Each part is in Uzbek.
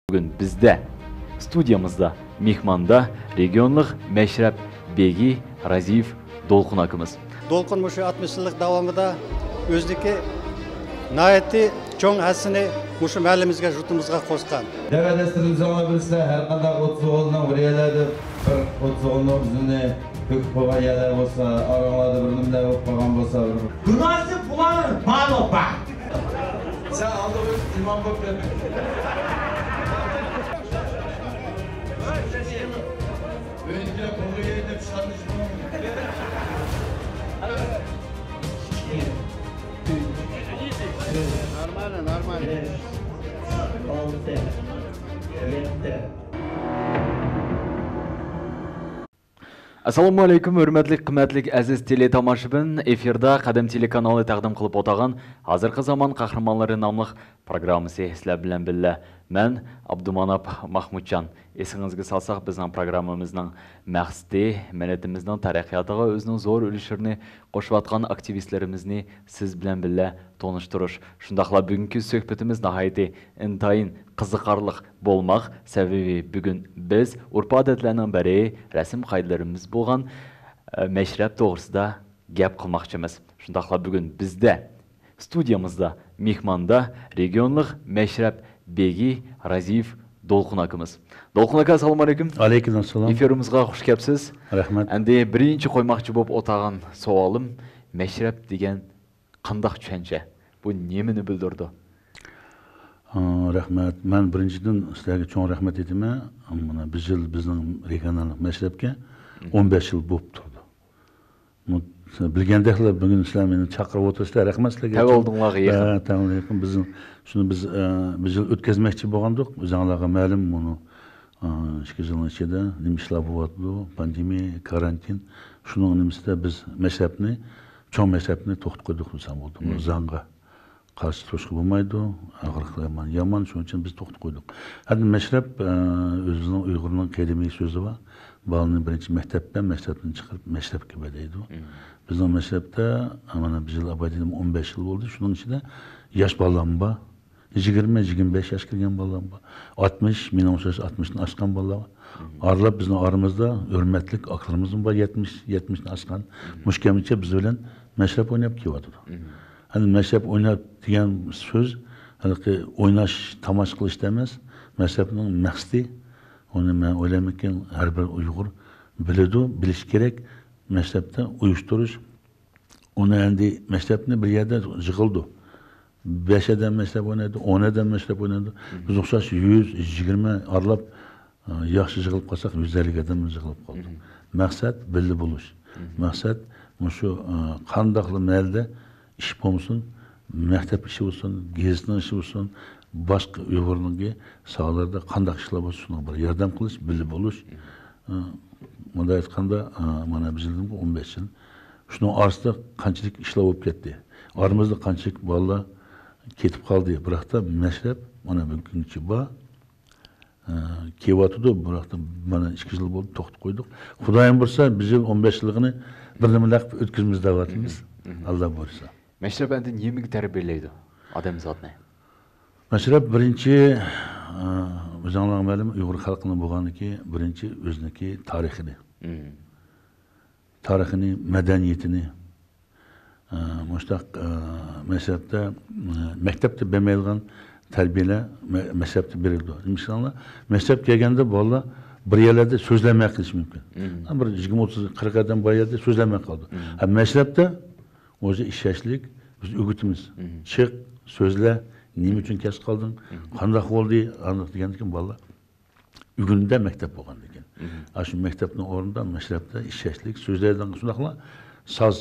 Bugün bizde, stüdyamızda, mihmanda regionluk meşrep Begi Raziyev Dolkun akımız. Dolkun muşu 60 yıllık davamında özdeki nayeti çoğun hasini muşu mahallemizge, yurtumuzga qo'shgan. Devletlerin zaman bilse her kadar 30 oğlundan buraya yerlerde 30 oğlundan bizimle hüküm koyan yerler olsa, aralarda bir numara koyan olsa. Günahsız bulanır, bağlı bak. Sen aldığın imam bakıyor. Önce konuyu edip sanışma. Normal. Assalomu alaykum, hurmatli qimmatli aziz teletomoshabin. Efirda Qadam telekanali taqdim qilib o'tagan hozirgi zamon qahramonlari nomli programmasi sizlar bilan birga. Men Abdumanap Mahmudjon. Esingizga salsaq, bizning programmamizning maqsadi millatimizning taraqqiyotiga o'zining zo'r ulushini qo'shayotgan aktivistlarimizni siz bilan birga tanishtirish. Shundaqla bugungi suhbatimiz nihoyatda intayin qiziqarli bo'lmoq. Sababi bugun biz urf odatlarning biri rasm qoidalarimiz bo'lgan meşrep to'g'risida gap qilmoqchimiz. Shundaqla bugun bizda stüdyamızda, mihmanda regionluk meşrep Begi Raziyev Dolkun akımız. Dolkun aka, assalomu alaykum. Aleyküm assalam. Efirimizga xush kelibsiz. Rahmat. Endi birinchi qo'ymoqchi bo'lib o'tgan savolim, meşrep degan qanday tushuncha? Bu nimani bildirdi? Rahmat. Men birinchidan sizlarga cho'ng rahmat aytaman. Mana biz yil bizning regional meşrepga 15 yil bo'lib turdi. Bilgandeklar bugun sizlar meni chaqirib o'tirsizlar. Rahmat sizlarga. Tav oldinglarga yaqin. Tamam, yaqin. Biz yil o'tkazmoqchi bo'lgandik. O'zingizlarga ma'lum buni 2 yilning ichida nima ishlar bo'lyapti? Pandemiya, karantin. Shuning nimasida biz meşrepni, cho'ng meşrepni to'xtatib qo'ydik desam bo'ldi. Zangga qarshi turishga bo'lmaydi. Ag'riqlar yomon, shuning uchun biz to'xtatib qo'ydik. Hadi meşrep o'zining Uyg'urning qadimiy so'zi bor. Balını birinci mektepten, mektepten çıkarıp meşrep gibi deydi. Bizim meşrepte, aman biz yıl abadiydim 15 yıl oldu. Şunun içinde yaş ballam var. 20-25 yaş kirgen ballam var. 60, 60'ın aşkan ballam var. Arlap bizim aramızda hürmetlik aklımızın var 70'in aşkan. Müşkemiçe biz öyle meşrep oynayıp ki vardı. Hani meşrep oynayıp diyen söz, hani ki oynaş, tamaş kılıç demez. Meşrep'nin meksdi. Onu ben oylamakın her bir Uygur biledi, biliş gerek. Meşrepte uyuşturuş. Onu endi meşrepini bir yerde yıkıldı. 5 eden meşrep oynadı, 10 eden meşrep oynadı. Biz okşaş 120 arlap yaxşı yıkılıp kalsak 150 eden yıkılıp kaldı. Maksat belli buluş. Maksat şu kandaklı melde iş bulunsun, mektep işi olsun, gezinin işi olsun, başka Uygur'un sağlarda kandak işler olsun, bir yardım kılıç, belli buluş. Bunda aytkanda, mana biz yıldım 15 yıl. Şunun arasında kançılık işler olup gitti. Aramızda kançılık valla ketip kaldı. Bıraktı meşrep, mana mümkünçü var. Kevatıdı, bıraktı, mana 2 yıl oldu, toxtut koyduk. Xudayım bursa, biz yıl 15 yılını birlimilak ötküzümüz davatımız. Allah buyursa. Meşrep endi nimaga tarbiyaleydi odam zotni? Meşrep birinci, o'zingizlarga ma'lum Uyg'ur xalqining bo'lganiki, birinchi o'ziniki tarixini. Tarixini, madaniyatini. Mushtaq meşrepte, mektepte bermaydigan tarbiyalar meşrepte berildi. Inshaalloh, meşrep kelganda bola bir yerlerde so'zlamay qilish mumkin. Bir 20-30-40 adam bu yerda so'zlamay qoldi. Meşrepte o'zi ishashlik, biz o'gitimiz. Chiq, so'zla, nima uchun kes qolding? Qanday bo'ldi? Aniq degandan bolalar ugunida mektep bo'lgan ekan. Shu mektepning o'rnida meşrepte ishashlik, so'zlardan shunaqla saz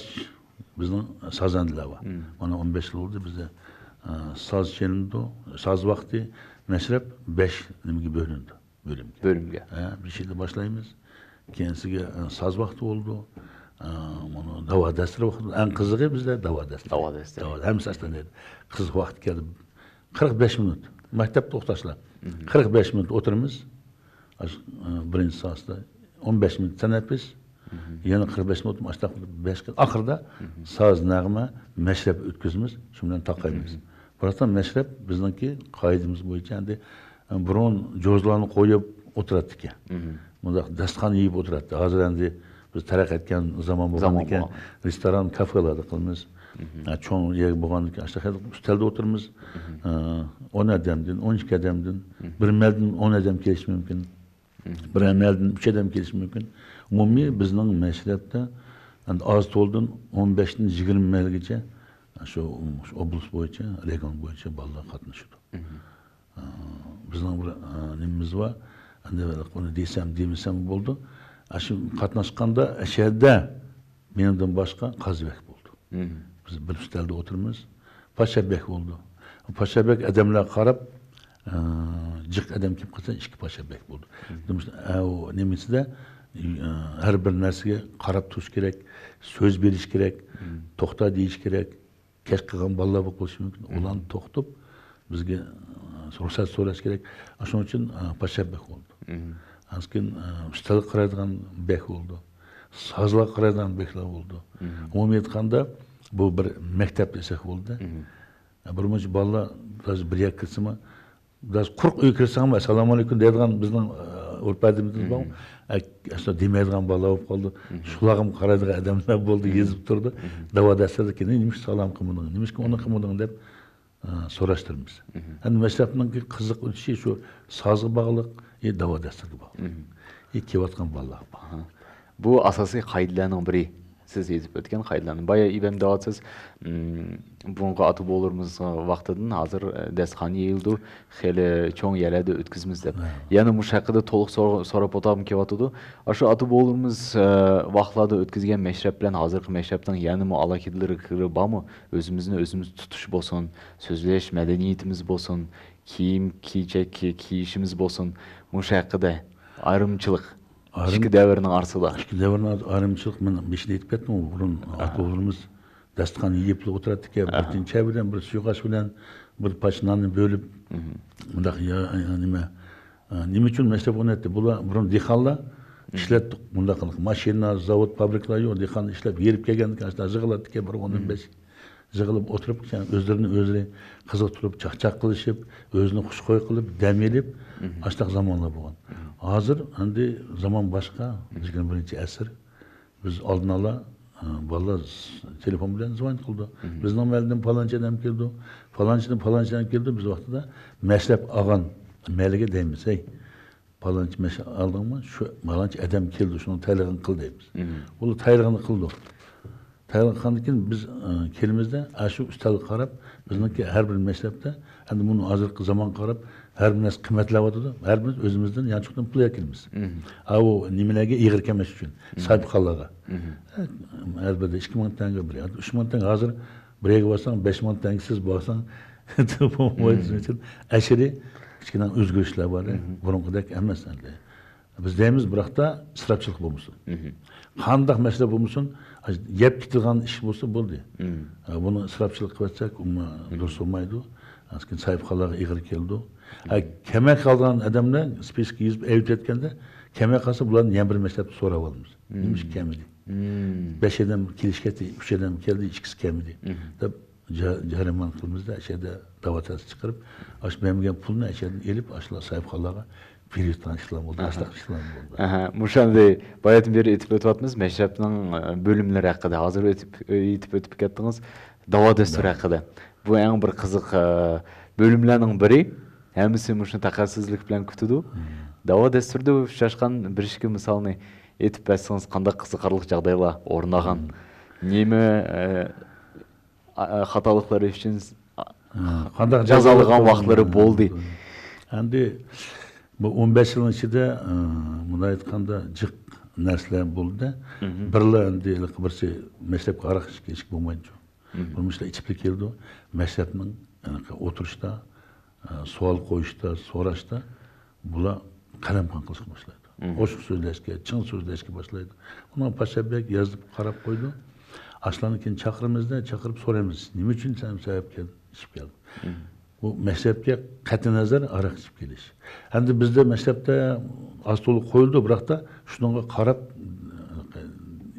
bizning sazandilar bor. Mana 15 yil oldu bizde saz chelindi, saz vaqti meşrep 5 nimaga bo'lindi? Bölümge. Bir şeyle başlayımız. Kendisiga saz vaqti oldu. Bunu dava dasturi vaqti. En kızığı bizde dava dasturi. Dava dasturi. Hem saslanıydı. Kız vaqti geldi. 45 minut. Mektepte o'qitashlar. 45 minut oturumuz. Birinci sazda 15 minut teneffüs. Yana 45 minut maçta 5 gün. Ahırda saz nağma meşrep ötküzümüz. Şimdiden takayımız. Burası meşrep bizdeki kaidimiz boyunca burun jozlarını koyup oturardı ki. Bunda dastan yiyip oturardı. Hazır endi biz terak etken zaman bo'lgandan restoran, kafelerde kılmız. Çoğun yer bo'lgandan aşağı üstelde oturmuz. 10 adamdan, 12 adamdan, bir melden 10 adam kelishi mümkün. Bir melden 3 adam kelishi mümkün. Umumiy bizning meşrepte az to'ldan 15'den 20 melgacha şu oblast bo'yicha, region bo'yicha bolalar qatnashadi. Bizning bir nimamiz var. Endi bunu desem demesem bo'ldi. Shu qatnashganda shaharda mendan boshqa Qazibek bo'ldi. Biz bir stelde oturmuz. Paşabek oldu. Paşabek adamlar qarab, jiq adam kelib qolsa, ikki Paşabek bo'ldi. Demiş, o nemisida her bir narsaga qarab turish kerak, so'z berish kerak, to'xta deyish kerak. Kesh qilgan bolalar bo'lib qolishi mumkin. Ularni to'xtab bizga ruxsat so'rash kerak. Shuning uchun Paşabek oldu. Azkin ustalik qiladigan bek oldu. Sazlar qiladigan beklar oldu. Umumiy aytganda bu bir mektep desek oldu. Bir muncha bolalar bir yer kirsimi, biraz 40 uy kirsam, assalomu alaykum deydigan bizning urpadimiz bor. Aslında demaydigan bolalar bo'lib qoldi. Shularga qaraydigan odamlar bo'ldi, yezib turdi. Davodaslarda nima salom qilmading, nima uni qilmading deb so'rashtirmiz. Endi mashrabning qiziq o'tishi shu sozga bog'liq, davodaslarga bog'liq. Kelayotgan bolalar bor. Bu asosiy qoidalarning biri. Siz yetib o'tgan qoidalarni. Baya ibn da'atsiz bunga atib olurmiz vaqtidan hozir dasxon yeyildi, xeli cho'ng yerlarda o'tkazmiz deb. Yana bu haqida to'liq so'rab o'tam kelyotdi. Shu atib olurmiz vaqtlarda o'tkazgan mashrab bilan hozirgi mashrabning yana mu alohidalari bormi? O'zimizni o'zimiz tutish bo'lsin, so'zlash madaniyatimiz bo'lsin, kiyim kiyishimiz bo'lsin. Bu haqida ayrimchilik İşki devrinin arsıda. İşki devrinin ayrımçılık, ben bir şey deyip ettim. Bunun atılırımız dastıkanı yiyip oturardık ya. Bir çevirden, bir suyu bilen, bir paçınanı bölüp, nime için meslep onu etti. Bunun dikhanla işlettik. Bunda maşina, zavod, fabrikalar yok. Dikhanı işlep, yerip gelgendik. Aslında zıgıladık ya, bir 15 zıgılıp oturup, özlerini kızıktırıp, çak kılışıp, özünü kuşkoy kılıp, demelip, açtık zamanla boğan. Hazır, endi zaman başka, 21. asır. Biz aldın ala, vallahi telefon bilen zıvan kıldı. Bizden elden falanca adam geldi, falanca adam geldi. Biz vaxtıda meslep ağan, melige deyimiz, hey, falanca meslep aldın mı, şu falanca adam geldi, şunun taylığını kıl deyimiz. Onu taylığını kıldı. Taylığını kıldıkken biz kelimizde, şu ustalık qarab, bizdeki her bir meslepte, endi bunu hazırki zaman qarab, her birimiz kıymetlevadı, her birimiz özümüzden yançıktan pul yakilimiz. O nimelerge iğir kemeş için, sahip kallaga. Her birde 2 man tenge bir, 3 man tenge hazır, bireye varsan 5 man tengesiz varsan, aşırı kiçkiden özgürlükler var, bunun kadar emez. Biz deyimiz bırakta ısrapçılık bulmuşsun. Kandak mesele bulmuşsun, yep gitilgan iş bulsa buldu. Bunu ısrapçılık kıvetsek, dursa olmaydı. Askin sahip kallaga iğir keldi. Kemek kaldıran adamlar spesifik yüzüp evit etkende kemek kalsa bunların yan bir meslep sonra alımız. Demiş kemidi. 5 adam kilişketi, 3 adam geldi, 2'si kemidi. Tabi cahreman kılımızda şeyde davatası çıkarıp aş memgen pulunu eşeden elip aşıla sahip kallaga periyottan işlem oldu, aşlak işlem oldu. Muşanday bayatın beri etip ötüvatınız, meşrepnin bölümleri hakkında hazır etip ötüp kettiniz, dava desturi hakkında. Bu en bir kızık bölümlerinin biri. Hemisi muşun takarsızlık bilen kütüdü. Dava desturda şaşkan bir işki misalını etip bəsiniz, qanda kızıkarlık жағдайла орнаған. Neme hatalıkları için жазалыған vaqtları boldu. Endi bu 15 yılın içinde buna aytkanda jiq narsalar boldu da. Birla endi birisi meslep qaraq iş bolmayınca. Bulmuşlar içipli keldi. Meslepnin oturuşta sual koyuşta, soraşta bula kalem qilishga boshlaydi. Oşuq so'zlashga, chin so'zlashga boshlaydi. Uni Paşabek yazib qarab qo'ydi. Aslanı keyin chaqirib so'raymiz. Nima uchun sen sabab kelding, ichib kelding? Bu meslepga qat'iy nazar aroq ichib kelish. Endi bizda meslepda az to'liq qo'yildi, biroq da shunga qarab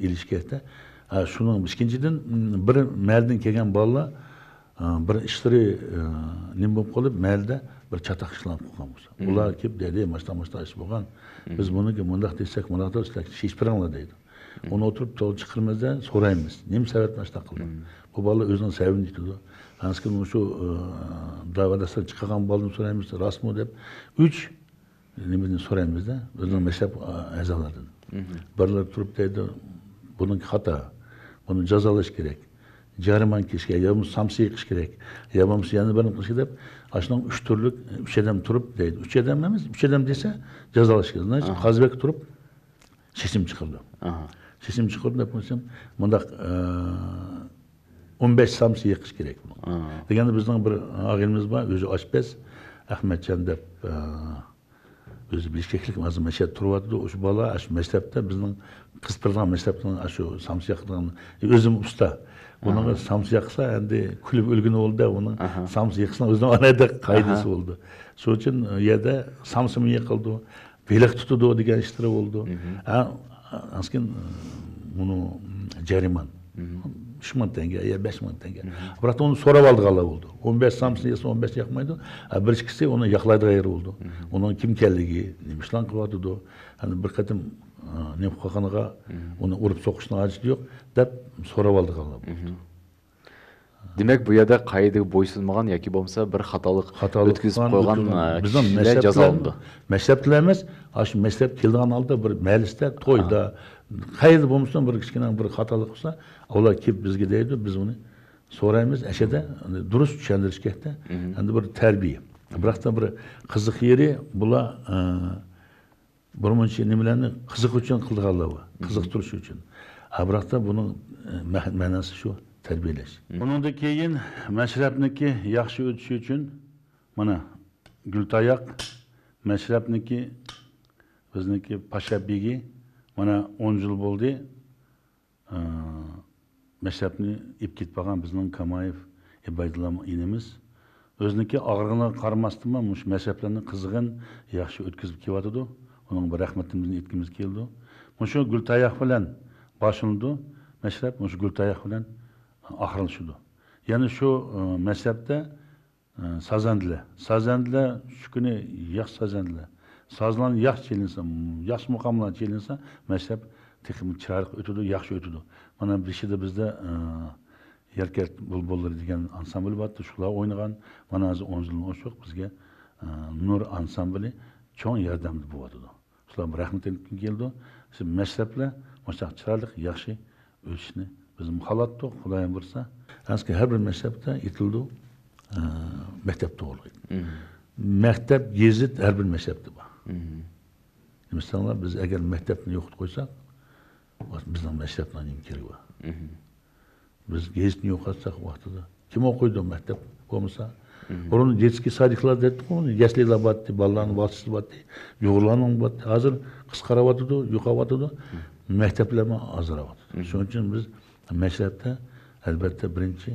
ilishkada şunun ikkinchidan bir maldan kelgan bolalar bir ishlari nim bo'lib qolib, malda bir çatak işlem koygan bolsa. Ular kep dedi, maçta iş bolgan. Biz bunu ki mundaq desek, mundaq da sizlar şişpiranlar deydi. Onu oturup to'g'ri chiqirmazdan so'raymiz. Nima sababdan shunaqa qildi? Bu bola o'zining sababini aytadi. Hanski shu davadasan chiqqan bolani so'raymiz, rostmi deb 3 nimani so'raymizda, o'zining mashhab a'zolaridan. Birlar turib deydi, buning xato. Buni jazolash kerak. Jariman kelish kerak, yo samsi yiqish kerak. Yo bo'lmasa yana bir qilish deb, ashundoq 3 turlik 3 odam turib deydi. 3 odam emas, 3 odam desa jazolash kerak. Значит, Qazibek turib shishim chiqirdi. Sesim chiqirdi deb qo'ysam, bunda 15 samsi yiqish kerak buni. Deganda bizning bir og'inimiz bor, o'zi oshpaz Ahmadjon deb o'zi Bishkeklik mazmun mashat turyapti. O'sha bola shu maktabda bizning qistirgan maktabdan shu samsi yiqirgan o'zim usta. Bunga samsi yiqsa endi kulib o'lgani bo'ldi, uni samsi yiqsa o'zining onada qoidasi bo'ldi. Shuning uchun yerda samsimi yiqildi, beliq tutdi degan ishlar bo'ldi. Askin bunu jariman. 3 ming tanga, ya 5 ming tanga. Biroq uni so'rab oldiganlar bo'ldi. 15 samsi esa 15 yoqmaydi. Bir ikkisi uni yoqlaydigan yeri bo'ldi. Uning kim ekanligi, nima ishlan qilyapti, hani bir qatim nima qilganiga uni urib so'qishning hojati yo'q deb so'rab oldiganlar bo'ldi. Demek bu yerda qoidaga bo'ysunmagan yoki bo'lmasa bir xatolik o'tkazib qo'ygan kishilar jazolanadi. Maktablar emas, shu maktab kelgan holda bir majlisda, to'yda, qayerda bo'lmasa bir kichkina bir xatolik qilsa, ular kelib bizga deydi, biz uni so'raymiz, ashada durust tushuntirish kerakda. Endi bir tarbiya. Biroq da bir qiziq yeri bular birmuncha nimalarni qiziq uchun qilganlar bor, qiziqtirish uchun. Biroq da buning ma'nosi shu. Tarbiyalash. Bundan keyin mashrabniki yaxshi o'tishi uchun mana Gultayoq mashrabniki bizniki Pashabegi mana 10 yil bo'ldi. Mashrabni ib ketmagan bizning Kamayev Ibaydulla inimiz o'ziniki og'rig'iga qaramasdan mush mashrablarni qizg'in yaxshi o'tkazib kelyapti. Uning bir rahmatimizni aytgimiz keldi. Mushu Gultayoq bilan boshlandi. Mashrab mushu Gultayoq bilan oxirlashdi. Ya'ni shu maktabda sazandilar shu kuni yaxshi sazandilar. Sazlarni yaxshi chelinsa, yaxshi muqomlar chelinsa, maktab texnik chiroyli o'tadi, yaxshi o'tadi. Mana bishida bizda Yerkat bulbullar degan ansambl bor, shular o'ynagan. Mana hozir 10 yildan oshiq bizga Nur ansambli cho'ng yordamda bo'ladi. Shular rahmat aytib keldi. Shu maktablar mushaq chiroyli, yaxshi o'tishni bizim halatda Xudoyim bo'lsa, aslında her bir mezhepte itildi, mektepte oldu. Mektep gezit her bir mezhepte var. Mesela biz eğer mektepini yok koysak, bizden mezhepten imkanı var. Biz gezitini yok atsak vaktidə. Kim okuydu mektep olmasa? Onun детский sadıklar dedik onu, yaşlılar battı, balların valsız battı, yoğurların battı. Hazır kıskara battı, yuka battı, mekteplerime azara battı. Şunun için biz mektepte elbette birinci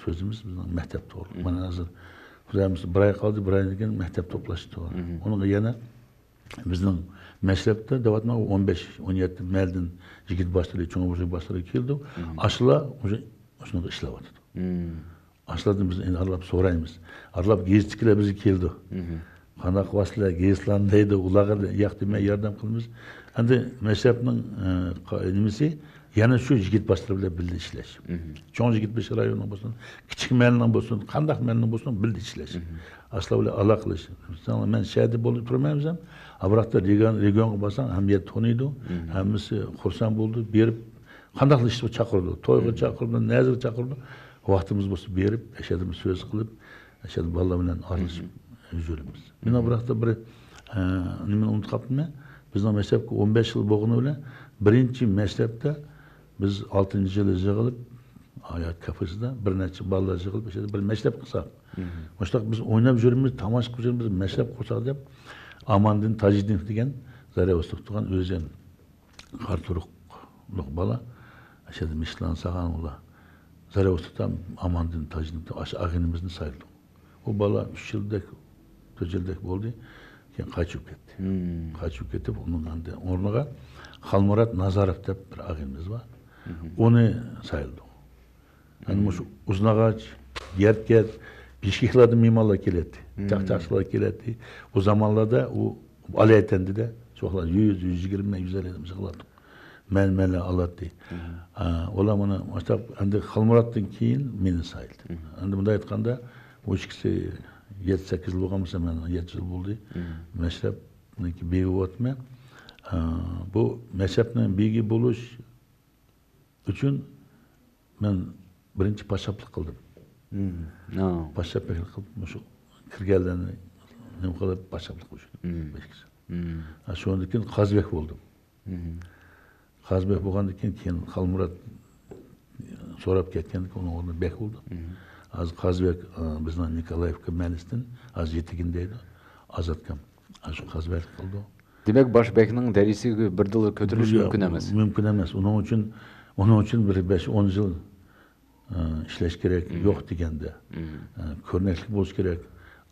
sözümüz bizden mektepte oldu. Bana hazır Huzayimiz bir ay kaldı, bir ay degan mektep toplaştı var. Onun yana bizden mektepte devatma 15-17 meldin jigit başları, çoğun başları keldi. Aşıla şunu işlevatdı. Aşıladım biz aralap sorayımız. Aralap gezitkiler bizi keldi. Qanaq vasıla gezitlandaydı, ulağa yaqdime yardım kılmış. Endi mektepning nimasi yana shu yigit başları bilan birga ishlash. Cho'ng yigit besh rayonning bo'lsin, kichik mahalning bo'lsin, qandaq mahalning bo'lsin birga ishlash. Asla ular aloqa qilish. Masalan, men shahar bo'lib turmaymiz ham, abraqda regionga borsam hamiyat to'niydi, hammasi xursand bo'ldi, berib qandaq ishni chaqirdi, to'yga chaqirdi, nazir chaqirdi. Vaqtimiz bo'lsa berib, ashadimiz so'z qilib, ashad bolalar bilan aralashib yuramiz. Men abraqda bir nimani unutib qoldim. Bizning maktabga 15 yil bo'lgani bilan birinchi maktabda biz 6-yil yig'ilib hayot kafesida bir necha bolalar yig'ilib bir maktab qilsak. O'shaq biz o'ynab yurimiz, tomosha qilib yurimiz, maktab qursak deb Amandin Tajiddin degan Zarevostov turgan o'zim qarturuqliq bola ashada Mishlan Sagan ular Zarevostovdan Amandin Tajiddin ash ag'inimizni sayıldı. O bola 3 yildek, 4 yildek bo'ldi. Keyin qaytib ketdi. Qaytib ketib, onun o'rniga Xalmurat Nazarov deb bir ag'inimiz var. Onu sayıldı. Yani şu Uznağaç, Yerket, Bishkeklardan mimarlar keladi. Çakçakçılar geldi. O zamanlarda o Ali Efendi'de çoklar 100, 120, 150 adam çıkılardı. Melmele alattı. Ola bana işte andi Xalmurat'tan keyin meni sayıldı. Andi bunda aytganda o ikisi 7-8 yıl bo'lganmisa men 7 yıl bo'ldi. Meşrepniki begi bo'lyapman. Bu meşrepning begi bo'lish uchun men birinchi podshohlik qildim. Podshohlik qildim. Shu kirganlarni nima qilib podshohlik qildim. Shundan keyin Qazbek bo'ldim. Qazbek bo'lgandan keyin Xalmurat so'rab ketgandan keyin uning o'rnida bek bo'ldi. Az Qazbek bizning Nikolayevka Malisdan az yetigindeydi. Azatgam. Shu Qazbek qildi. Demek başbekning derisiga bir yil ko'tarilishi mumkin emas. Mumkin emas. Onun uchun bir 5-10 yil ishlash kerak, yo'q deganda. Ko'rnakli bo'lish kerak,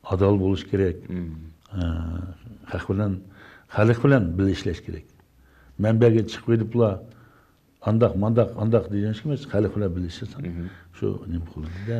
adol bo'lish kerak. Xalq bilan birga ishlash kerak. Manbaga chiqib qo'yiblar, andaq degan ish emas, xalq bilan birga ishlasan. Shu nima qildi-da.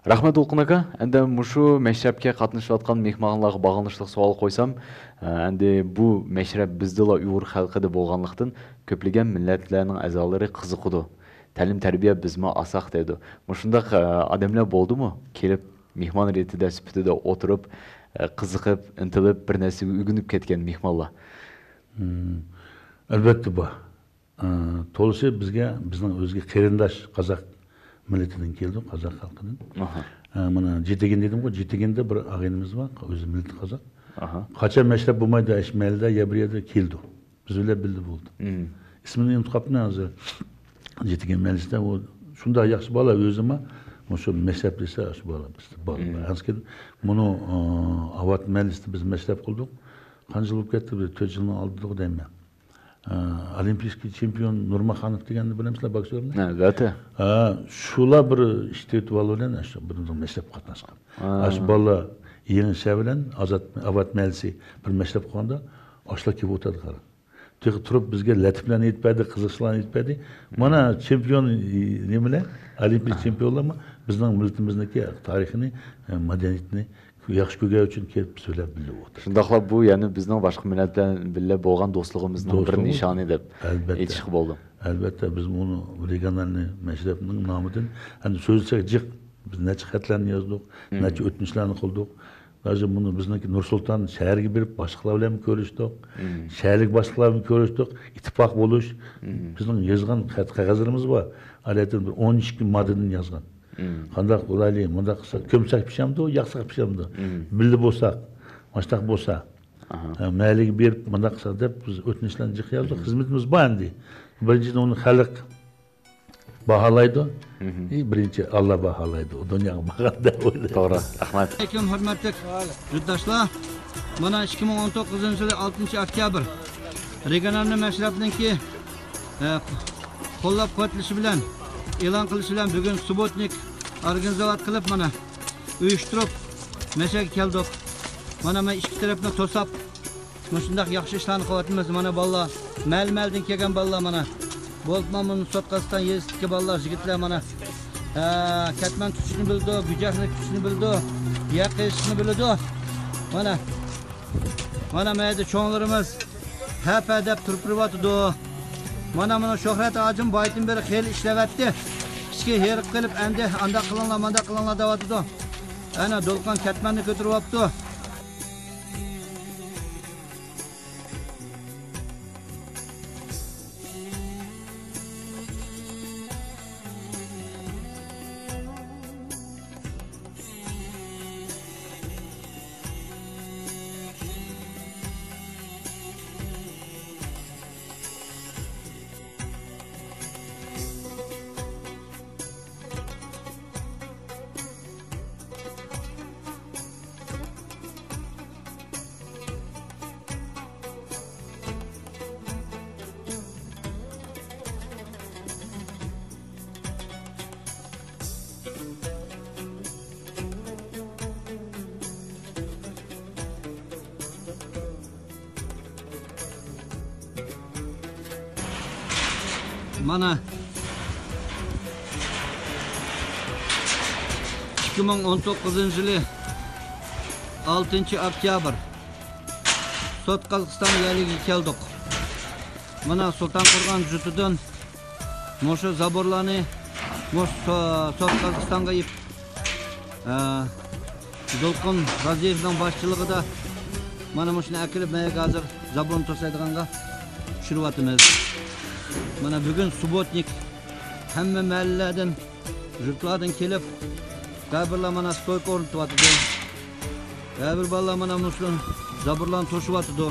Rahmet Ulqın aka, endi muşu meşrepke qatnashib atgan mehmonlarga bag'ishlab savol qo'ysam, endi bu meşrep bizdela Uyg'ur xalqida bo'lganlikdan ko'plagan millatlarning a'zolari qiziqdi. Ta'lim tarbiya bizma asaq dedi. Mushundaq odamlar bo'ldimi? Kelib mehmon retida sifatida o'tirib, qiziqib, intilib bir narsaga o'rganib ketgan mehmonlar. Albatta bu. To'lishi bizning o'zga qarindosh qozoq milletinden keldim, Kazak halkının. Mana Jetegin dedim ki, Jetegin'de bir ağaynımız var, özü milleti Kazak. Kaça meşrep bulmaydı, Eşmeli'de, Yabriye'de keldi. Biz öyle bildi buldu. İsmini unutup ne hazır? Jetegin Melis'te o, şunda yaxşı bala özüme, şu meşrepliyse yaxşı bala. Hansken bunu Avat Melis'te biz meşrep kıldık. Kaç yıl gitti, 4 yılını aldık deyim ben. Olimpiyskiy chempion Nurmaxanov deganni bilamsizlar boksyorni? Albatta. Shular bir ishtirtib bilan shu bir meslab qatnashgan. Ash bola yenishi bilan Avat Melsi bir meslab qilganda oshlar kelib o'tadi qara. Turib bizga latiflarni aytpadi, qiziqishlarni aytpadi. Mana chempion nimalar? Olimpik chempionlarmi bizning millatimizniki tarixini, madaniyatini yaxshi ko'rgani uchun kelib so'zlab bilib o'tir. Shundaqla bu ya'ni bizning boshqa millat bilan birga bo'lgan do'stligimizning bir nishoni deb aytishga bo'ldim. Albatta biz buni regionalniy meşrepning nomidan, hani so'zcha jiq biz necha xatlarni yozdik, necha o'tmishlarni qildik. Hozir buni bizniki Nursulton shaharga berib boshqalar bilan ko'rishdik. Shaharlik boshqalar bilan ko'rishdik. Ittifoq bo'lish. Bizning yozgan xat qog'ozlarimiz bor. Alaydan bir 12 moddan yozgan. Qandaq bo'layli, bundaq qilsa, ko'msak pishamdi, yaxshiq pishamdi. Bildi bo'lsak, mashtak bo'lsa, mayliga berib, bundaq qilsa deb biz o'tmishlarni jiq yozdik. Xizmatimiz bor endi. Birinchidan uni xalq baholaydi. Birinchi Alloh baholaydi. O dunyoga bag'anda o'ylaydi. To'g'ri. Rahmat. Alaykum hurmatli yurtdoshlar. Mana 2019-yil 6-oktyabr regionalniy meşrepninki qo'llab-quvvatlashi bilan e'lon qilishi bilan bugun Subotnik organizatsiya qilib mana uyushtirib meshaga keldik. Mana men ikki tarafni to'sab shundaq yaxshi ishlarni qilyapmiz. Mana bolalar, mal-maldan kelgan bolalar mana Boltmanning sotkasdan yezdiki bolalar, yigitlar mana katman tutishni bildi, bujakni tutishni bildi, yaqishni bildi. Mana mayda cho'nglarimiz hapa deb turib turibdi. Mana Shohrat Ajim boydan beri xeyli ishlayapti. Kichik herib qilib endi anda qilinglar, manda qilinglar deyapti. Ana Dolqan Katmanni ko'tarib olibdi. Mana 2019 yılı 6 oktyabr Sot Qazaqstan yeliga keldik. Mana Sultanqo'rg'on jutidan Mosho zaborlarni Sot Qazaqstonga yip Dolqin Raziyevning boshchiligida mana shuni akilib hozir zabon to'saydiganga tushiryapmiz. Mana bugün Subotnik hamma mahallalardan, yurtlardan kelib, qabirlar mana stoyka o'rnatyapti. Qabir bolalar mana muslim zaburlarni to'shyapti.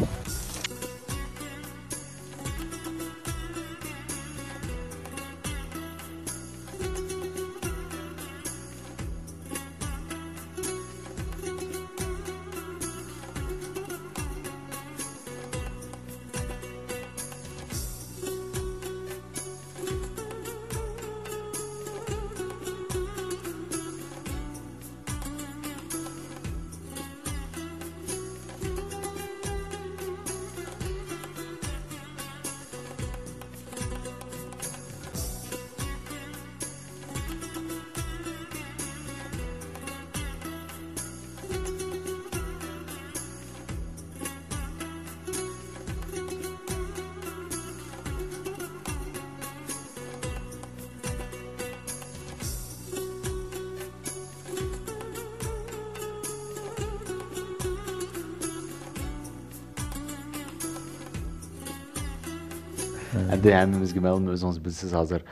Әді әмімізге мәлім өзіңіз білсіз hazır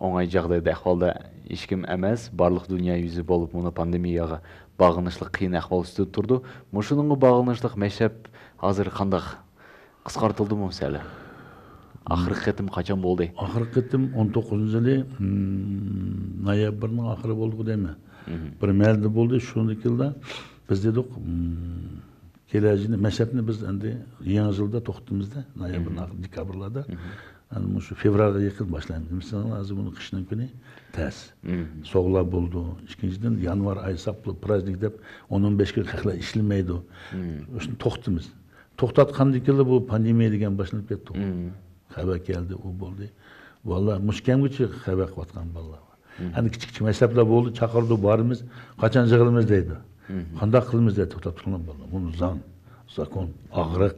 оңай жағдайда әхвалда ешкім әмәз, барлық дүния yüzü болып, мұны пандемияға бағынышлық қиын әхвал үстіп тұрды. Мұшыныңғы бағынышлық мәшәп hazır қандақ қысқартылды мұ сәлі? Ақырық қетім қачан болды? Ақырық қетім 19 жылы ноябрның ақыры болды дейме. Bir мәлді болды, шуны келді. Biz dedik geleceğini, meşhepini biz yeni yılda toxtumuzda, noyabrın dekabrlarda, yani şu fevralga yakın başlayımız. Mesela azı bunu kışının günü ters. Soğular buldu. İkinciden yanvar ayı saplı, praznik dep 10-15 gün kakla işlemeydi. Şimdi toxtumuz. Toxtatkan dikildi bu pandemiya degen başlanıp ketdi. Haber geldi, o buldu. Vallahi muşkem gücü haber vatkan vallahi. Hani küçük meşhepler buldu, çakırdı barımız, kaçan jığılımız deydi. Qanday qilamiz deb to'xtab turgan bo'ldi. Buni zakon, og'riq.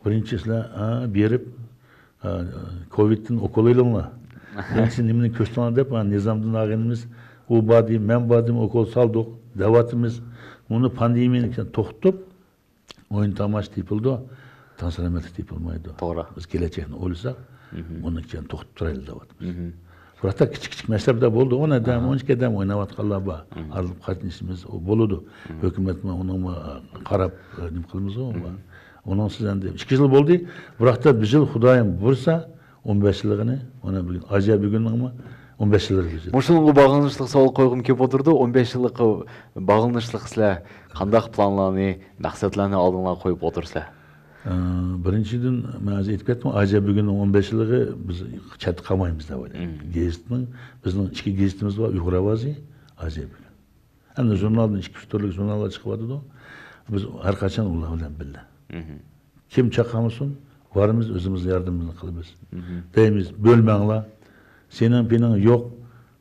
Birinchislar berib Covid'in okolaylanlar. Birinchisi nimani ko'rsatgan deb Nizomdin og'inimiz u badi, men badim okol saldik. Davatimiz uni pandemiyani to'xtatib, o'yin tomosha tepildi, tansirometr tepilmaydi. To'g'ri. Biz kelajakni o'ylasak, uni to'xtatib turaylik davatimiz. Burada küçük meşrebde buldu. 10 adam, 12 adam oynayatkanlar var. Alıp kaçmışımız buludu. Hükümet mi onun karab nim kılımız o var. Onun sizden de 2 yıl buldu. Burada bir yıl Hudayım vursa 15 yılını ona bugün acayip bir gün ama 15 yıllık bir yıl. Мұшылыңғы бағынышылық сауал қойғым кеп отырды. 15 жылық бағынышылық сілә қандақ планланы, мақсатланы алдыңла қойып отырса? Birinciden ben aytib ketdim, acaba bugün 15 yılı biz çatı kalmayımız da var. Gezitinin, bizim iki gezitimiz var, Uyghur Avazi, acaba bugün. Hem de jurnaldan, 2-3 türlük jurnallar çıkıvadı da, biz her kaçan Allah bilen billah. Kim çakamısın, varımız özümüz yardımını kılımız. Deyimiz, bölmenla, senin benim yok,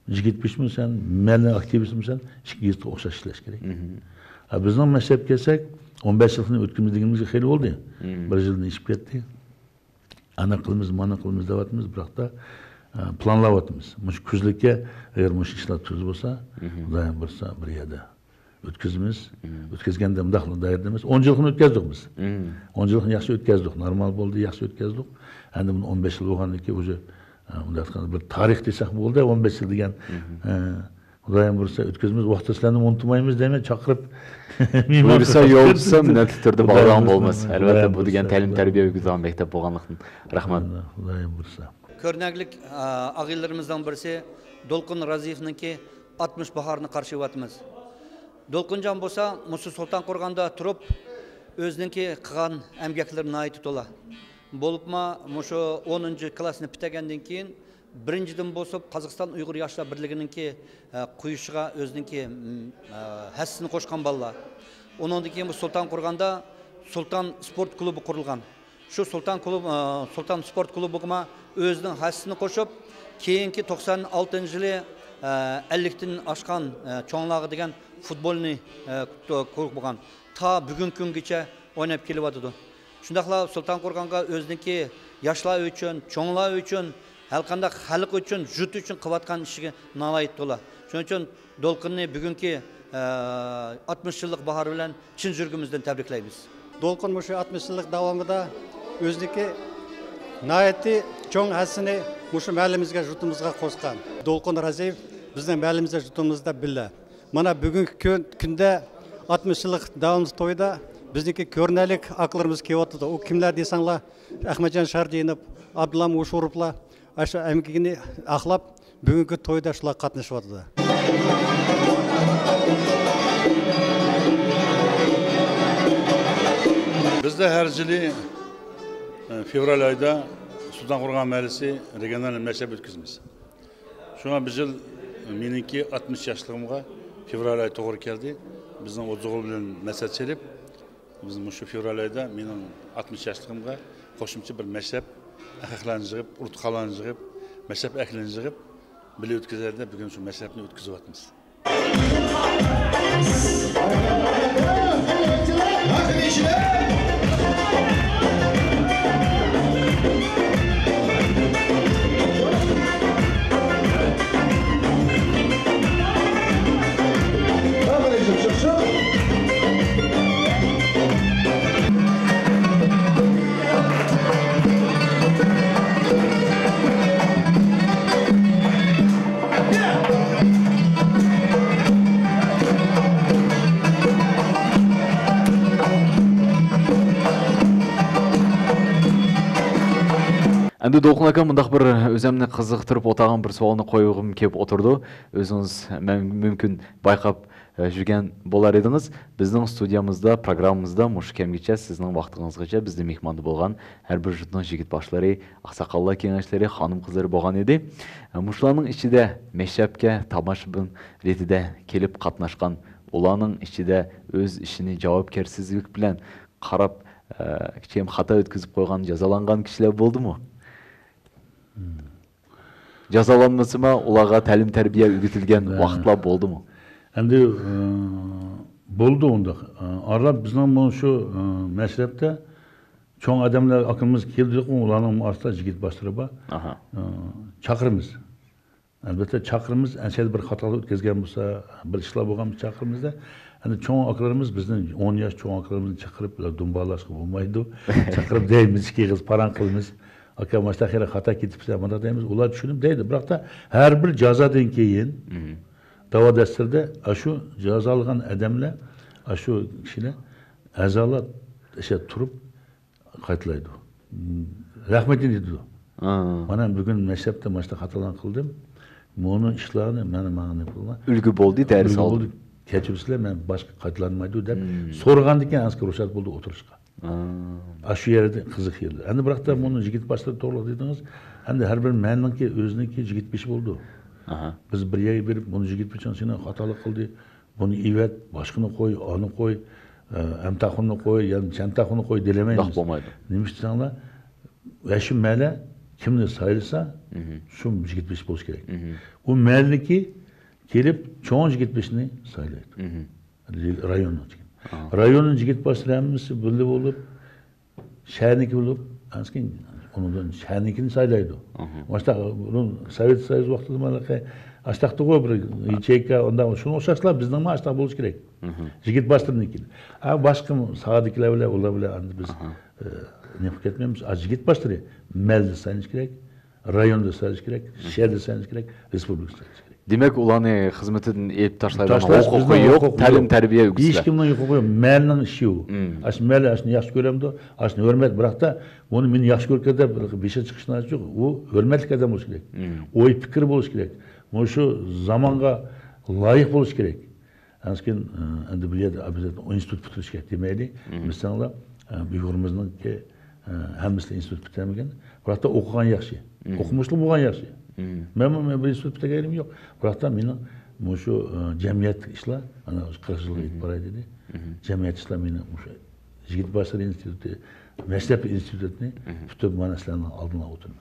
gitmişsin sen, məlin aktivistsin sen, iki gezitli oxşaş işleş gerek. Bizden meşrep kelsek, 15 yılını ötkümüzdigimizge xeyli oldu ya. Bir yılını işip ketdi. Ana kılımız, mana kılımız davatımız, bırak da planlayapmiz. Mush kuzlikka agar mush ishlar tuz bo'lsa, Xudoyim bilsa bir yerda o'tkazamiz. O'tkazganda mudahli dairda emas. 10 yilni o'tkazdik biz. 10 yilni yaxshi o'tkazdik, normal bo'ldi, yaxshi o'tkazdik. Endi buni 15 yil bo'lgandan keyin o'zi unda bir tarix desak bo'ldi, 15 yil degan. Xudoyim bilsa o'tkazamiz, vaqtlarini unutmaymiz deymay chaqirib buyursa yo'lsa minnatli turda bağlan bo'lmas. Albatta bu degan ta'lim tarbiya o'tkazgan maktab bo'lganligidan rahmat. Xudoyim bilsa. Ko'rnaklik ag'iylarimizdan birisi Dolqin Raziyevniki 60 baharını qarşılayapmiz. Dolqinjon bo'lsa, Musa Sultonqo'rg'onda turib, o'ziniki qilgan emgaklarni aytib to'la. Bo'libmi, mushu 10-klassni bitagandan keyin birinchidan bo'lib Qozog'iston Uyg'ur yoshlar birligininki quyishiga o'ziniki hassini qo'shgan bolalar. Undan keyin bu Sultonqo'rg'onda Sulton sport klubi qurilgan. Shu Sulton sport klubiga o'zining hassini qo'shib, keyingi 96-yili 50dan oshgan cho'nlag'i degan futbolni ko'rib bo'lgan. Ta bugungi kungacha o'ynab kelyapti. Shundaqla Sultonqo'rg'onga o'ziniki yoshlar uchun, cho'nglar uchun, har qanday xalq uchun, jut uchun qilayotgan ishiga navoiyat to'la. Shuning uchun Dolqinni bugungi 60 yillik bahor bilan chin yuragimizdan tabriklaymiz. Dolqin mushu 60 yillik davomida o'ziniki navoiyatni cho'ng hassini mushu mahallimizga, yurtimizga qo'shgan. Dolqin Raziyev bizning mahallimizda, yurtimizda billa. Mana bugungi kunda 60 yillik davomli to'yda bizniki ko'rnalik aqlarimiz kelyapti. U kimlar desanglar, Ahmadjon Shardinov, Abdullah Mushurovlar shu amgigini aqlab bugungi to'yda shular qatnashyapti. Bizde her yılı fevral ayda Sultonqo'rg'on mahallesi regional meşrep ötküzümüz. Şu an biz yıl meninki 60 yaşlığımga fevral ayı doğru geldi. Bizden o zoğul bilen mesaj çelip, bizim şu fevral ayda menin 60 yaşlığımga koşumçu bir meşrep akıklanıcıgıp, urtkalanıcıgıp, meşrep eklenıcıgıp bile ötküzerde bugün şu meşrepini ötküzüp atımız. Endi Dolqin aka mundaq bir o'zimni qiziqtirib o'tag'an bir savolni qo'yg'im kelib o'tirdi. O'zingiz mumkin bayqab жүрген болар едіңіз. Біздің студиямызда, программамызда мұш кемгече сіздің вақтыңызғыча бізді мехманды болған әрбір жұртның жігіт башлары, ақсақалла кеңешлері, ханым қызлары болған еді. Мұшланың ішіде мешәпке тамашыбын ретіде келіп қатнашқан, оланың ішіде өз ішіне жауапкерсіздік білен қарап, кішкем хата өткізіп қойған, жазаланған кішілер болды му? Жазаланмасы ма, олаға тәлім тәрбие үгітілген вақытла болды му? Endi bo'ldi unda. Aralab bizning bu shu mashrabda cho'ng odamlar aqlimiz keldi, ularning orasida yigit boshlar bor. Chaqiramiz. Albatta chaqiramiz, ancha bir xatolar o'tkazgan bo'lsa, bir ishlar bo'lgan chaqirimizda, endi cho'ng aqlarimiz bizning 10 yosh cho'ng aqlarimizni chaqirib, ular dumbalashga bo'lmaydi. Chaqirib deymiz, qiz paran qilamiz. Aka mashtahira xato ketibsa, mana deymiz, ular tushunib deydi. Biroq da har bir jazodan keyin dava dasturda shu jazolangan odamlar, shu kishilar azolat o'sha turib qaytlaydi. Rahmat deydi. Mana bugun mashrabda mashta xatolar qildim. Buni ishlarni mana qilma. Ulgu bo'ldi, dars oldi. Kechirsizlar, men boshqa qaytlanmaydi deb so'ragandan keyin asli ruxsat bo'ldi o'tirishga. Shu yerda qiziq edi. Endi biroqda buni yigit boshlar to'g'ri dedingiz. Endi har bir menninki o'ziniki yigit beshi bo'ldi. Biz bir yerga berib, buni yigit uchun seni xatolik qildi. Buni ivat, boshqani qo'y, onu qo'y, amtaxonni qo'y, yani chantaxonni qo'y delamaymiz. Yo'q bo'lmaydi. Nima desanglar, va shu mala kimni saylasa, shu yigit besh bo'lish kerak. U malniki kelib cho'ng yigit beshni saylaydi. Rayonni. Rayonning yigit boshlarimiz bo'lib, shaharniki bo'lib, askin Ondan şəhərnikini saylaydı. Başta bunun Sovet Soyuz vaxtında mana Aştaqdı qoy bir ячейка, ondan şunu oşaşlar bizden mi aştaq buluş gerek. Jigit bastırınınkini. Ama başka sağdakiler bile ola bile biz nefret etmemiz. Jigit bastırı. Melde sayınız gerek, rayonda sayınız gerek, şehirde sayınız gerek, respublika sayınız gerek. Demek ulanı hizmetinden elip taşlaydan hukuku yok, təlim tərbiyə Hiç yüksülər. kimden hukuku yok. Məlinin işi o. Aslında məli aslında yaxşı görəmdi. Aslında hürmet bırak da onu men yaxşı görkədə bir şey çıkışına yok. O hürmetlik adam olmuş gerek. Oy fikir buluş gerek. Şu zamanga layık buluş gerek. Aslında endi biliydi o institut bitiriş gerek demeyli. Mesela Uyghurumuzun ki hemisi institut bitirmegen. Bırak da okugan yaxşı. Okumuşlu bulgan yaxşı. Ben bir institut bitirgenim yok. Bırak da menin şu cemiyet işler, ana 40 yıl gitip baray dedi. Cemiyet işler menin Jigit Başar İnstitutu, Meslep İnstitutu'nu bütün manaslarının aldığına oturma.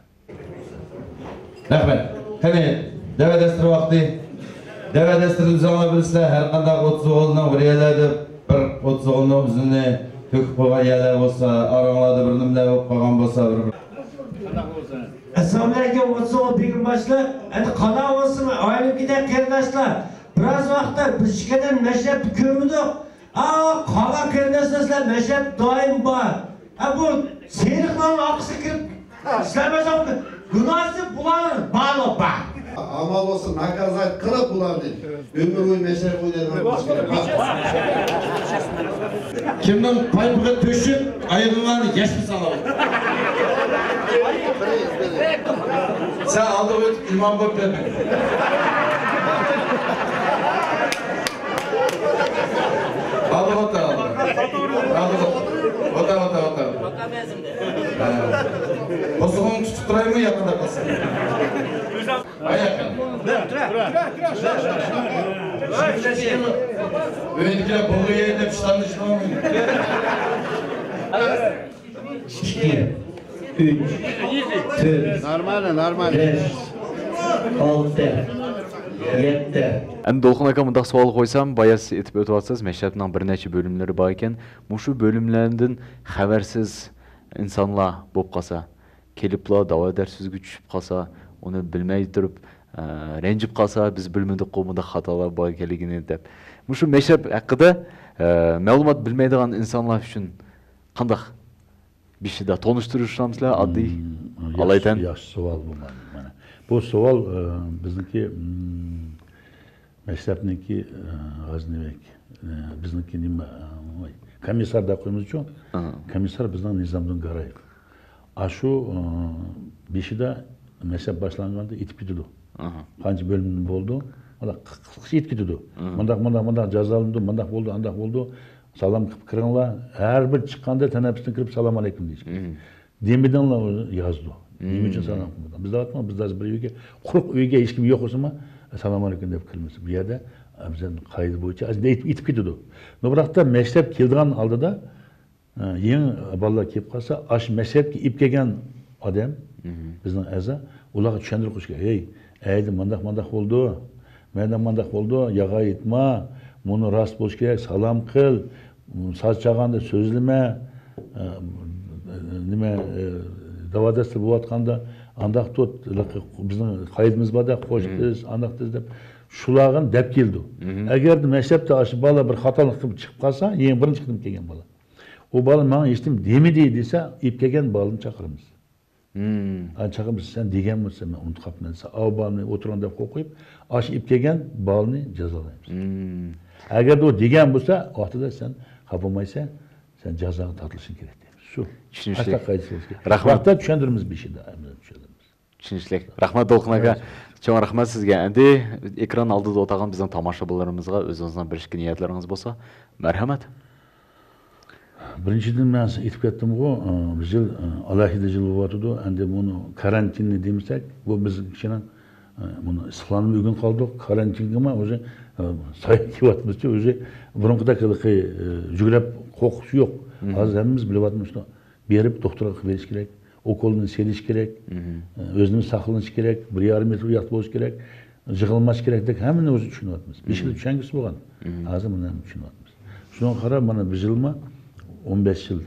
Rahmet. Hani deve destiri vakti. Deve destiri düzenle bilse her kadar 30 oğlundan buraya bir 30 oğlundan üzerine hüküm koyan yerler olsa, aranlarda bir nimler koyan olsa bir. Assalomu alaykum, o'tsoq begim boshlar. Endi qana olsun, oilamgida qarindoshlar. Biroz vaqtda biz ishkadan mashrabni ko'rmadik. Qala qarindoshlar mashrab doim bor. Bu seriqlarning oqisi kirib ishlamasa gunohsiz bular balo bor. Amal olsun, nakazat kırıp bulan değil. Ömür boyu meşer oynayan. Kimden paypığı töşüp ayrılanı geç mi sana? Sen aldı öt imam bak dedi. Aldı ota aldı. Aldı ota. Bozuğunu tutturayım mı yakında kalsın? Ayak. Öğrendikiler boğu yerine piştanlı çıkamayın. 2, 3, 4, Normal. 5, 6, 7. Endi Dolqun aka mundaq savol qo'ysam, bayas etib o'tyapsiz, Meşrepning bir necha bölümleri bor ekan. Mushu bölümlerinden xabarsiz insonlar bo'lib qolsa, kelibla davo darsizga tushib qolsa, uni bilmay turib, ranjib qolsa, biz bilmadik qo'mida xatolar bor ekanligini deb. Mushu Meşrep haqida ma'lumot bilmaydigan insonlar uchun qanday bir şeyda tonuşturuşlamsizlar, oddiy alaydan. Yaxşı savol bu mana. Bu savol bizniki Meşrepniki G'aznivek, bizniki nima komissar da qo'yamiz uchun. Komissar bizning nizomdan garayib. Shu beshida Meşrep boshlanganda yetib ketdi. Qancha bo'lim bo'ldi? Mana yetib ketdi. Mundaq jazolandi, mundaq bo'ldi, andaq bo'ldi. Salam qilib kiringlar. Har bir chiqqanda tanaffusdan kirib salom alaykum deydi. Demidanlar yozdi. Nima uchun salom qildi? Bizda aytma, bizda bir uyga, quruq uyga hech kim yo'q bo'lsa-ma, salom alaykum deb kirmiz. Bu yerda bizning qoida bo'yicha yetib ketdi. Biroqda Meşrep keldigan oldida yangi bolalar kelib qolsa, ash Meşrepga ip kelgan odam bizning a'zo ularga tushuntirib qo'yish kerak. Ey, aydi mandaq bo'ldi. Mendan mandaq bo'ldi, yaga aytma. Bunu rast bo'lish kerak, salom qil, sochaganda so'zlama, nima davadasi bo'layotganda andaq tut, bizning qoidamiz borda, qo'shtiz, andaqtiz deb shularni deb keldi. Agar Meşrepda ash bola bir xatolik qilib chiqib qolsa, eng birinchi qilib kelgan bola. O bola menga hech kim demidi desa, ip kelgan bolani chaqiramiz. Chaqiramiz, sen degan bo'lsa, men unutib qolibman desa, o bolani o'tirgan deb qo'yib, ash ip kelgan bolani jazolaymiz. Agar o degan bo'lsa, ortida sen xafamaysan, sen jazoga tortilishing kerak deymiz. Shu. Tushunishli. Rahmat tushundiramiz beshida, tushundiramiz. Tushunishli. Rahmat Dolqun aka. Cho'ng rahmat sizga. Endi ekran oldida o'tirgan bizning tomoshabinlarimizga o'zingizdan berishga niyatlaringiz bo'lsa, marhamat. Birinchidan men aytib ketdim-ku, bu yil alohida yil bo'lyapti. Endi buni karantinni demasak, bu biz kichkina buni istiqlolni bugun qoldik. Karantinga o'zi saytyapmiz-ku, o'zi burunqidagi jugrab qo'rqish yo'q. Hozir hammamiz bilyapmiz, berib doktorga qilib berish kerak, okolni selish kerak, o'zini saqlanish kerak, 1,5 metr uyoq bo'lish kerak, yig'ilmash kerak deb hammani o'zi tushunyapmiz. Beshida tushungisi bo'lgan. Hozir buni ham tushunyapmiz. Shunga qarab mana bir yilma 15 yil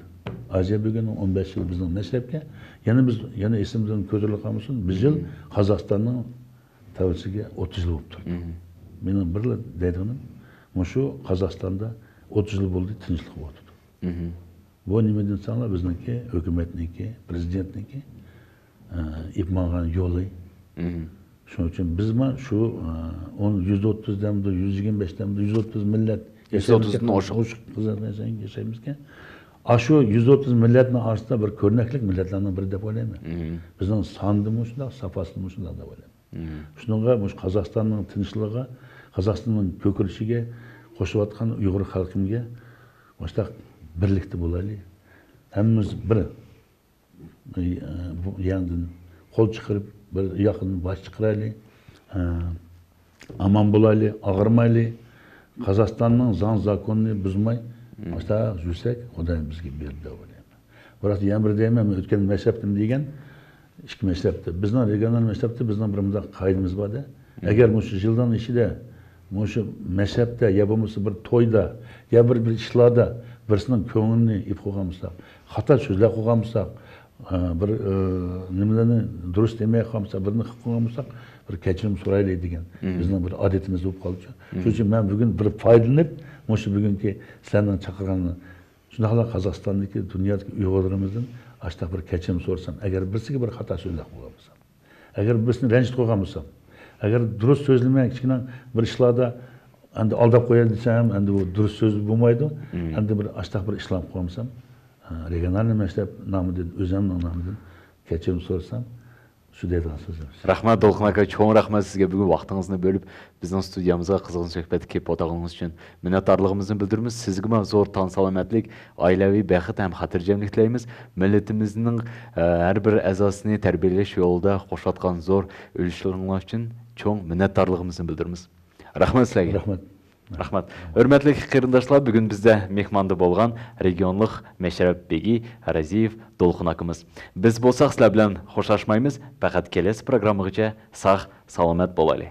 Aziya Bögen'in 15 yıl bizden meşrepke. Yani biz, yani esimizden kötülük kalmışsın. Biz yıl Kazakistan'ın tavsiye 30 yıl oldu. Benim bir dediğim, şu Kazakistan'da 30 yıl oldu, tinçlik oldu. Bu nimeden sonra bizdeki hükümetniki, prezidentniki ipmangan yolu. Şunun için biz mi şu 130 demde, 125 demde, 130 millet 130'un oşuk kızartmaysan yaşayımızken aşı 130 milletin arasında bir körneklik milletlerden biri de böyle mi? Bizden sandığımız şunda, safasımız şunda da böyle. Şununla bu Kazakistan'ın tinçliği, Kazakistan'ın kökülüşüge, koşuvatkan Uygur halkımge başta birlikte bulaylı. Hemimiz bir yandan kol çıkarıp bir yakın baş çıkaraylı, aman bulaylı, ağırmaylı, Kazakistan'ın zan zakonunu buzmay, başta yüksek, o da bizge bir de öyle. Burası yan bir deyemem, ötken meşreptim degen, iki meşrepti. Bizden regional meşrepti, bizden birimizde kaydımız vardı. Eğer bu yıldan işi de, bu meşrepte, ya bu bir toyda, ya bir işlada, birisinin köngününü ip koyamızsak, hata sözler koyamızsak, bir nimelerini dürüst demeye koyamızsak, birini koyamızsak, bir keçirim sorayla degen, bizden bir adetimiz olup kalıcı. Şu için ben bugün bir faydalanıp, bugünkü senden çakırganını, şundalar Kazakistan'daki, dünyadaki Uygurlarımızın açta bir keçirim sorsam, eğer birisi bir hata sözler koyamızsam, eğer birisini rencit koyamızsam, eğer dürüst sözlemek için bir işlada endi aldap koyar desem, endi bu dürüst söz bulmaydı, endi bir açta bir işlam koyamsam, regional meşrep namıdır, özemnin namıdır, keçirim sorsam, şu deydiğin sözüm. Rahmat Dolqun aka, çoğun rahmat sizge bugün vaxtınızını bölüp bizden studiyamıza kızgın söhbet kep otağınız için minnetdarlığımızı bildirimiz. Sizge zor tan salametlik, ailevi bəxit hem xatircemlik tileyimiz. Milletimizin her bir əzasını terbiyeleş yolda qoşatqan zor ölüşleriniz için çoğun minnetdarlığımızı bildirimiz. Rahmat sizge. Rahmat. Rahmat. Hörmətli qeyrindaşlar, bugün bizde mehmandı bolğan regionluq Meşrep Begi Raziyev Dolqun akımız. Biz bolsaq sizler bilen xoşlaşmayımız, faqat kelesi programıgıca sağ, salamet bolaylı.